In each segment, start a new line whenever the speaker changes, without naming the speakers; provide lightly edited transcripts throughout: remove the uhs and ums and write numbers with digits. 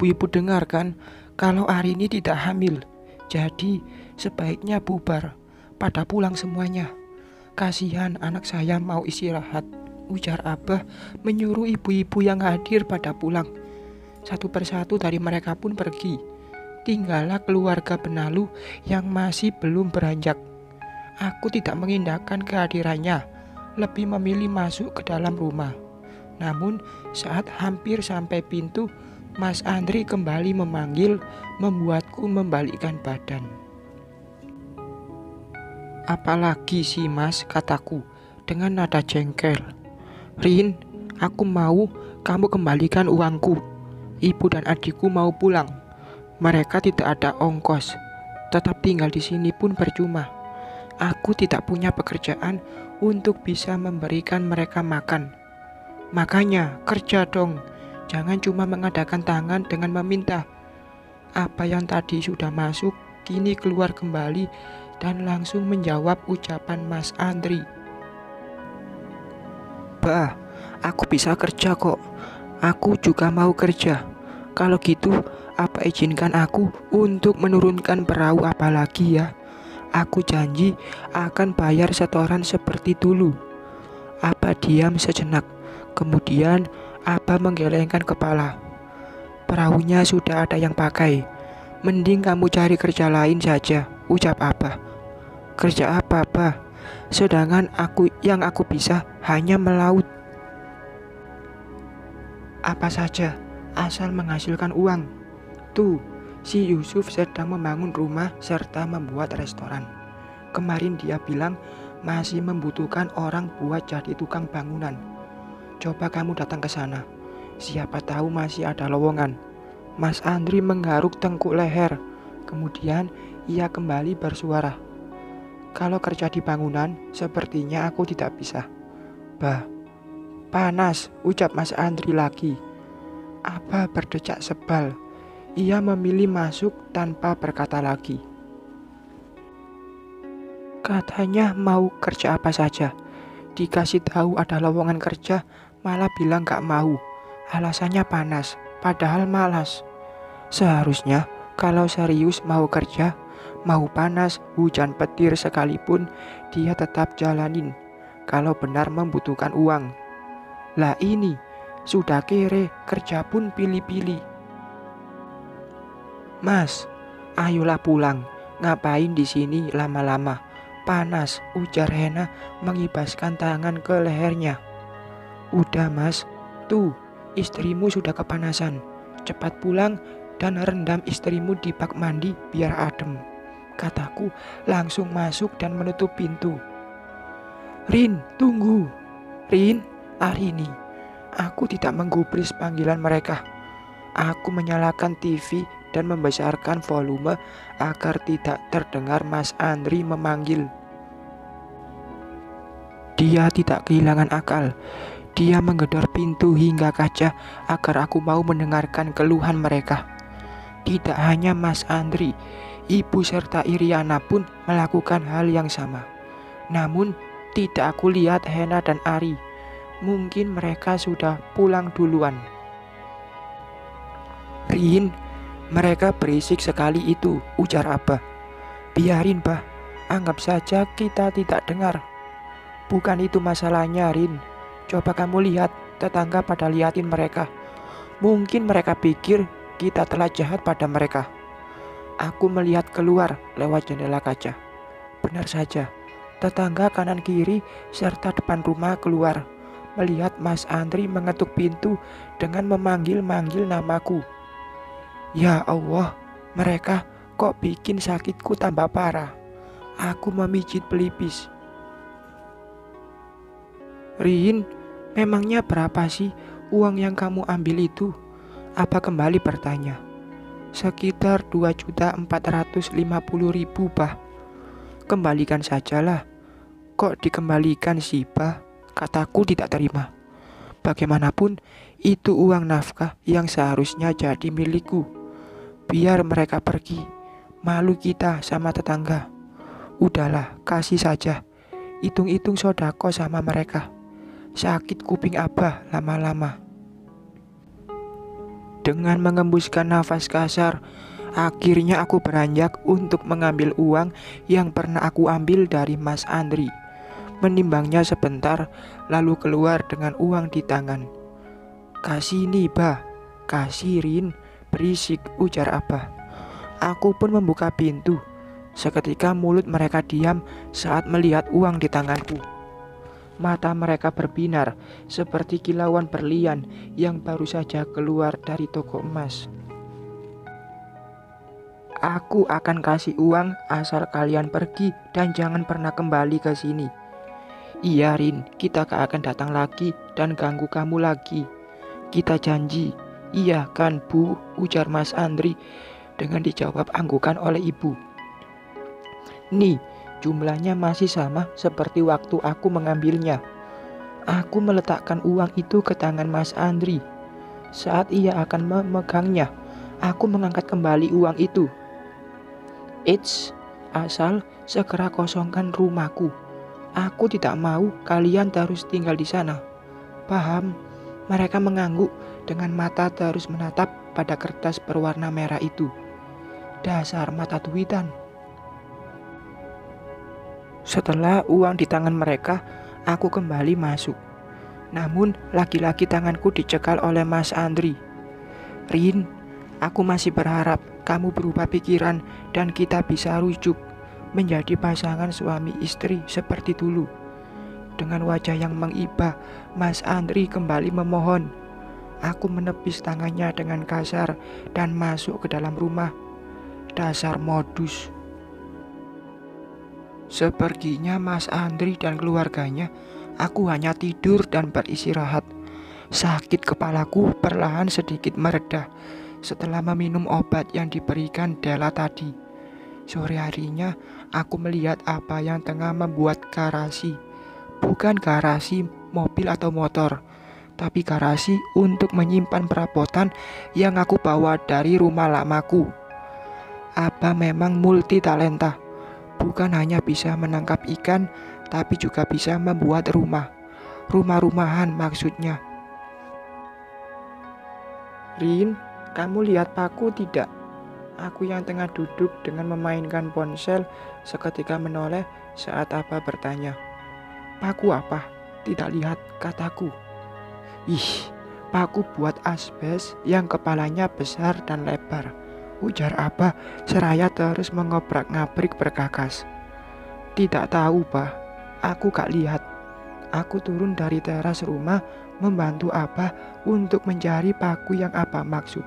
ibu-ibu dengar kan kalau hari ini tidak hamil. Jadi sebaiknya bubar, pada pulang semuanya. Kasihan anak saya mau istirahat, ujar Abah menyuruh ibu-ibu yang hadir pada pulang. Satu persatu dari mereka pun pergi. Tinggallah keluarga Benalu yang masih belum beranjak. Aku tidak mengindahkan kehadirannya, lebih memilih masuk ke dalam rumah. Namun saat hampir sampai pintu, Mas Andri kembali memanggil, membuatku membalikkan badan. Apalagi sih mas, kataku dengan nada jengkel. Rin, aku mau kamu kembalikan uangku. Ibu dan adikku mau pulang. Mereka tidak ada ongkos. Tetap tinggal di sini pun percuma. Aku tidak punya pekerjaan untuk bisa memberikan mereka makan. Makanya kerja dong. Jangan cuma mengadakan tangan dengan meminta. Apa yang tadi sudah masuk, kini keluar kembali dan langsung menjawab ucapan Mas Andri. Bah, aku bisa kerja kok. Aku juga mau kerja. Kalau gitu, apa izinkan aku untuk menurunkan perahu apalagi ya? Aku janji akan bayar setoran seperti dulu. Apa diam sejenak. Kemudian Abah menggelengkan kepala. Perahunya sudah ada yang pakai. Mending kamu cari kerja lain saja, ucap Abah. Kerja apa, Abah? Sedangkan yang aku bisa hanya melaut. Apa saja, asal menghasilkan uang. Tuh, si Yusuf sedang membangun rumah serta membuat restoran. Kemarin dia bilang masih membutuhkan orang buat jadi tukang bangunan. Coba kamu datang ke sana. Siapa tahu masih ada lowongan. Mas Andri menggaruk tengkuk leher. Kemudian ia kembali bersuara. Kalau kerja di bangunan, sepertinya aku tidak bisa. Bah, panas, ucap Mas Andri lagi. Abah berdecak sebal. Ia memilih masuk tanpa berkata lagi. Katanya mau kerja apa saja. Dikasih tahu ada lowongan kerja, malah bilang gak mau. Alasannya panas, padahal malas. Seharusnya kalau serius mau kerja, mau panas, hujan petir sekalipun, dia tetap jalanin. Kalau benar membutuhkan uang. Lah ini, sudah kere, kerja pun pilih-pilih. Mas, ayolah pulang. Ngapain di sini lama-lama? Panas, ujar Hena mengibaskan tangan ke lehernya. Udah mas, tuh istrimu sudah kepanasan. Cepat pulang dan rendam istrimu di bak mandi biar adem, kataku langsung masuk dan menutup pintu. Rin, tunggu. Rin, hari ini aku tidak menggubris panggilan mereka. Aku menyalakan TV dan membesarkan volume agar tidak terdengar Mas Andri memanggil. Dia tidak kehilangan akal. Dia menggedor pintu hingga kaca agar aku mau mendengarkan keluhan mereka. Tidak hanya Mas Andri, Ibu serta Iriana pun melakukan hal yang sama. Namun tidak aku lihat Hena dan Ari. Mungkin mereka sudah pulang duluan. Rin, mereka berisik sekali itu, ujar Abah. Biarin bah, anggap saja kita tidak dengar. Bukan itu masalahnya Rin. Coba kamu lihat, tetangga pada liatin mereka. Mungkin mereka pikir kita telah jahat pada mereka. Aku melihat keluar lewat jendela kaca. Benar saja, tetangga kanan kiri serta depan rumah keluar, melihat Mas Andri mengetuk pintu dengan memanggil-manggil namaku. Ya Allah, mereka kok bikin sakitku tambah parah. Aku memijit pelipis. Rin, memangnya berapa sih uang yang kamu ambil itu? Apa kembali bertanya. Sekitar 2.450.000 bah. Kembalikan sajalah. Kok dikembalikan sih bah? Kataku tidak terima. Bagaimanapun itu uang nafkah yang seharusnya jadi milikku. Biar mereka pergi. Malu kita sama tetangga. Udahlah, kasih saja. Hitung-hitung sodako sama mereka. Sakit kuping Abah lama-lama. Dengan mengembuskan nafas kasar, akhirnya aku beranjak untuk mengambil uang yang pernah aku ambil dari Mas Andri. Menimbangnya sebentar, lalu keluar dengan uang di tangan. "Kasih nih, Bah." "Kasih, Rin." "Berisik," ujar Abah. Aku pun membuka pintu. Seketika mulut mereka diam saat melihat uang di tanganku. Mata mereka berbinar seperti kilauan berlian yang baru saja keluar dari toko emas. "Aku akan kasih uang asal kalian pergi dan jangan pernah kembali ke sini." "Iya, Rin, kita gak akan datang lagi dan ganggu kamu lagi. Kita janji." "Iya kan, Bu?" ujar Mas Andri dengan dijawab anggukan oleh ibu. "Nih, jumlahnya masih sama seperti waktu aku mengambilnya." Aku meletakkan uang itu ke tangan Mas Andri. Saat ia akan memegangnya, aku mengangkat kembali uang itu. "Eits, asal segera kosongkan rumahku. Aku tidak mau kalian terus tinggal di sana. Paham?" Mereka mengangguk dengan mata terus menatap pada kertas berwarna merah itu. Dasar mata duitan. Setelah uang di tangan mereka, aku kembali masuk. Namun lagi-lagi tanganku dicekal oleh Mas Andri. "Rin, aku masih berharap kamu berubah pikiran dan kita bisa rujuk menjadi pasangan suami istri seperti dulu." Dengan wajah yang mengibah, Mas Andri kembali memohon. Aku menepis tangannya dengan kasar dan masuk ke dalam rumah. Dasar modus. Seperginya Mas Andri dan keluarganya, aku hanya tidur dan beristirahat. Sakit kepalaku perlahan sedikit mereda setelah meminum obat yang diberikan Della tadi. Sore harinya, aku melihat apa yang tengah membuat garasi. Bukan garasi mobil atau motor, tapi garasi untuk menyimpan perabotan yang aku bawa dari rumah lamaku. Abah memang multi talenta. Bukan hanya bisa menangkap ikan, tapi juga bisa membuat rumah-rumahan maksudnya. "Rin, kamu lihat paku tidak?" Aku yang tengah duduk dengan memainkan ponsel seketika menoleh saat Abah bertanya. "Paku apa?" "Tidak lihat," kataku. "Ih, paku buat asbes yang kepalanya besar dan lebar," ujar Abah seraya terus mengobrak-ngabrik berkakas. "Tidak tahu, Bah. Aku gak lihat." Aku turun dari teras rumah membantu Abah untuk mencari paku yang Abah maksud.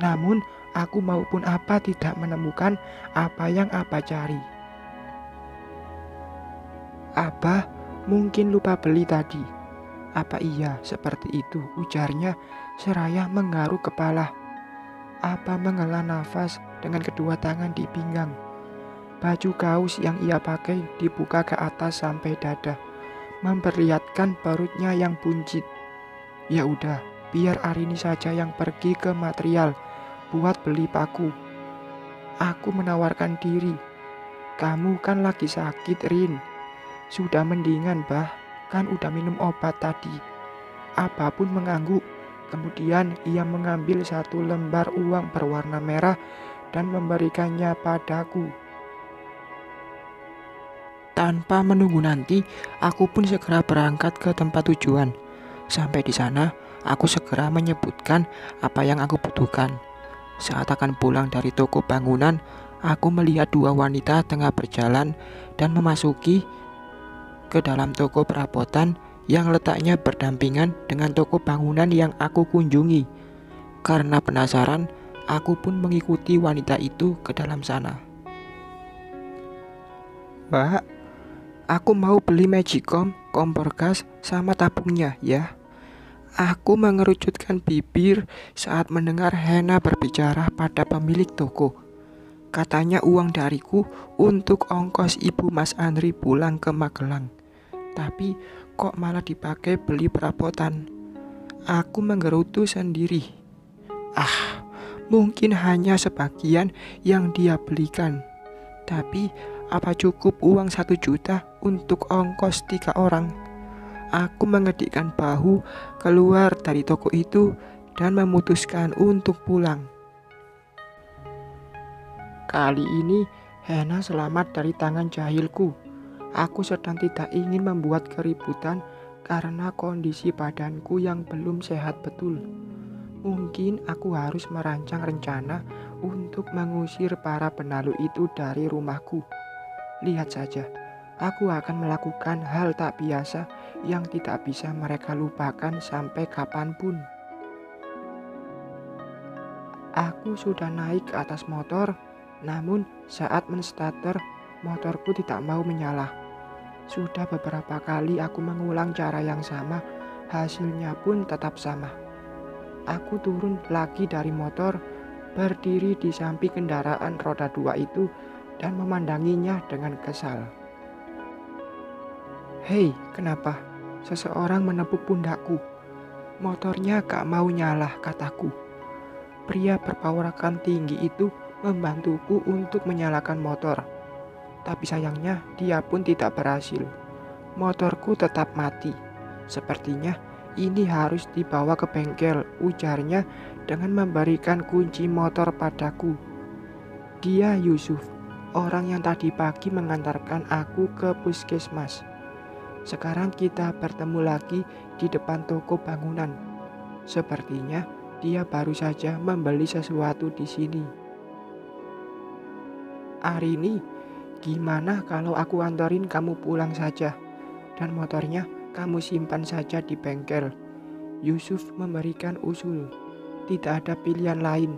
Namun aku maupun Abah tidak menemukan apa yang Abah cari. "Abah mungkin lupa beli tadi." "Apa iya seperti itu?" ujarnya seraya menggaruk kepala. Abah menghela nafas dengan kedua tangan di pinggang. Baju kaos yang ia pakai dibuka ke atas sampai dada, memperlihatkan perutnya yang buncit. "Ya udah, biar Arini saja yang pergi ke material buat beli paku." Aku menawarkan diri. "Kamu kan lagi sakit, Rin." "Sudah mendingan, Bah. Kan udah minum obat tadi." Abah pun mengangguk. Kemudian ia mengambil satu lembar uang berwarna merah dan memberikannya padaku. Tanpa menunggu nanti, aku pun segera berangkat ke tempat tujuan. Sampai di sana, aku segera menyebutkan apa yang aku butuhkan. Saat akan pulang dari toko bangunan, aku melihat dua wanita tengah berjalan dan memasuki ke dalam toko perabotan yang letaknya berdampingan dengan toko bangunan yang aku kunjungi. Karena penasaran, aku pun mengikuti wanita itu ke dalam sana. "Mbak, aku mau beli magicom, kompor gas, sama tabungnya ya." Aku mengerucutkan bibir saat mendengar Hena berbicara pada pemilik toko. Katanya uang dariku untuk ongkos ibu Mas Andri pulang ke Magelang. Tapi kok malah dipakai beli perabotan. Aku menggerutu sendiri. Mungkin hanya sebagian yang dia belikan. Tapi apa cukup uang 1 juta untuk ongkos 3 orang? Aku mengedikkan bahu keluar dari toko itu dan memutuskan untuk pulang. Kali ini Hena selamat dari tangan jahilku. Aku sedang tidak ingin membuat keributan karena kondisi badanku yang belum sehat betul. Mungkin aku harus merancang rencana untuk mengusir para benalu itu dari rumahku. Lihat saja, aku akan melakukan hal tak biasa yang tidak bisa mereka lupakan sampai kapanpun. Aku sudah naik ke atas motor, namun saat menstarter, motorku tidak mau menyala. Sudah beberapa kali aku mengulang cara yang sama, hasilnya pun tetap sama. Aku turun lagi dari motor, berdiri di samping kendaraan roda 2 itu dan memandanginya dengan kesal. "Hei, kenapa?" Seseorang menepuk pundakku. "Motornya gak mau nyala," kataku. Pria berpawarakan tinggi itu membantuku untuk menyalakan motor. Tapi sayangnya dia pun tidak berhasil. Motorku tetap mati. "Sepertinya ini harus dibawa ke bengkel," ujarnya dengan memberikan kunci motor padaku. Dia Yusuf, orang yang tadi pagi mengantarkan aku ke puskesmas. Sekarang kita bertemu lagi di depan toko bangunan. Sepertinya dia baru saja membeli sesuatu di sini. "Arini, gimana kalau aku antarin kamu pulang saja? Dan motornya kamu simpan saja di bengkel." Yusuf memberikan usul. Tidak ada pilihan lain.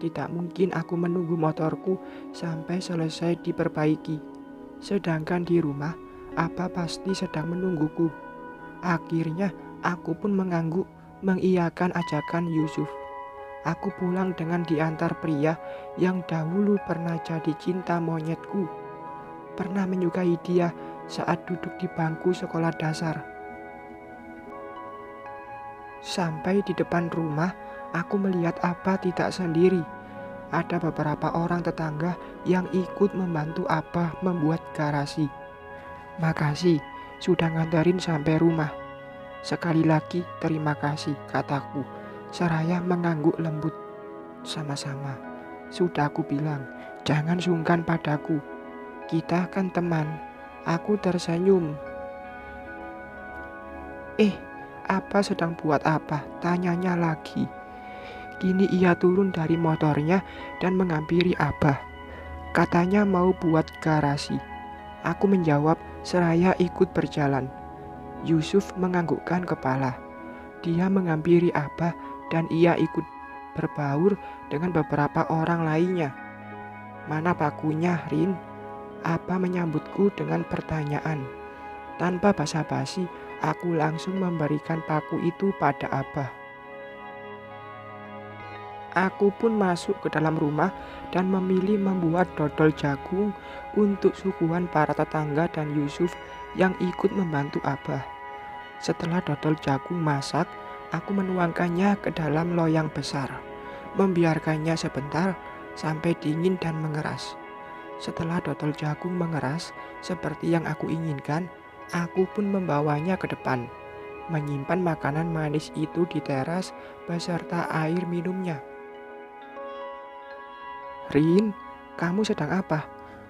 Tidak mungkin aku menunggu motorku sampai selesai diperbaiki. Sedangkan di rumah, Apa pasti sedang menungguku. Akhirnya aku pun mengangguk mengiyakan ajakan Yusuf. Aku pulang dengan diantar pria yang dahulu pernah jadi cinta monyetku. Pernah menyukai dia saat duduk di bangku sekolah dasar. Sampai di depan rumah, aku melihat Abah tidak sendiri. Ada beberapa orang tetangga yang ikut membantu Abah membuat garasi. "Makasih, sudah nganterin sampai rumah." "Sekali lagi terima kasih," kataku, seraya mengangguk lembut. "Sama-sama, sudah aku bilang, jangan sungkan padaku. Kita kan teman." Aku tersenyum. Apa sedang buat apa?" tanyanya lagi. Kini ia turun dari motornya dan menghampiri Abah. Katanya mau buat garasi. Aku menjawab seraya ikut berjalan. Yusuf menganggukkan kepala. Dia menghampiri Abah dan ia ikut berbaur dengan beberapa orang lainnya. "Mana pakunya, Rin?" Abah menyambutku dengan pertanyaan. Tanpa basa-basi, aku langsung memberikan paku itu pada Abah. Aku pun masuk ke dalam rumah dan memilih membuat dodol jagung untuk suguhan para tetangga dan Yusuf yang ikut membantu Abah. Setelah dodol jagung masak, aku menuangkannya ke dalam loyang besar, membiarkannya sebentar sampai dingin dan mengeras. Setelah dodol jagung mengeras seperti yang aku inginkan, aku pun membawanya ke depan, menyimpan makanan manis itu di teras beserta air minumnya. "Rin, kamu sedang apa?"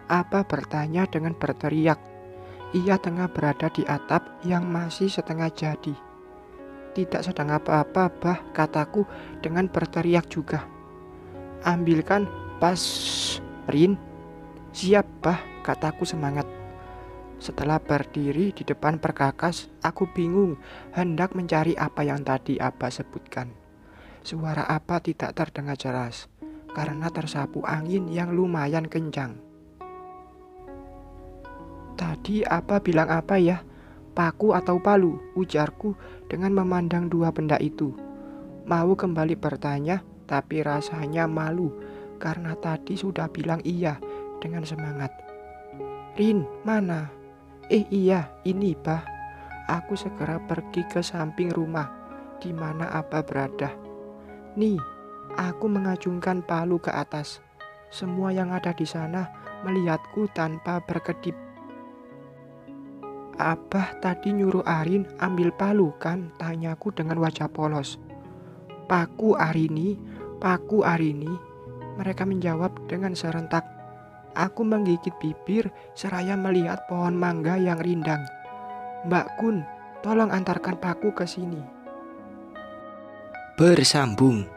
Abah bertanya dengan berteriak. Ia tengah berada di atap yang masih setengah jadi. "Tidak sedang apa-apa, Bah," kataku dengan berteriak juga. "Ambilkan pas, Rin." "Siap, Bah," kataku semangat. Setelah berdiri di depan perkakas, aku bingung hendak mencari apa yang tadi Abah sebutkan. Suara Abah tidak terdengar jelas karena tersapu angin yang lumayan kencang. "Tadi Abah bilang apa ya? Paku atau palu?" ujarku dengan memandang dua benda itu. Mau kembali bertanya, tapi rasanya malu karena tadi sudah bilang iya dengan semangat. "Rin, mana?" Iya, ini, Bah." Aku segera pergi ke samping rumah di mana Abah berada. "Nih," aku mengacungkan palu ke atas. Semua yang ada di sana melihatku tanpa berkedip. "Abah tadi nyuruh Arin ambil palu kan?" tanyaku dengan wajah polos. Paku Arini, Paku Arini. Mereka menjawab dengan serentak. Aku menggigit bibir seraya melihat pohon mangga yang rindang. Mbak Kun, tolong antarkan Paku ke sini.
Bersambung.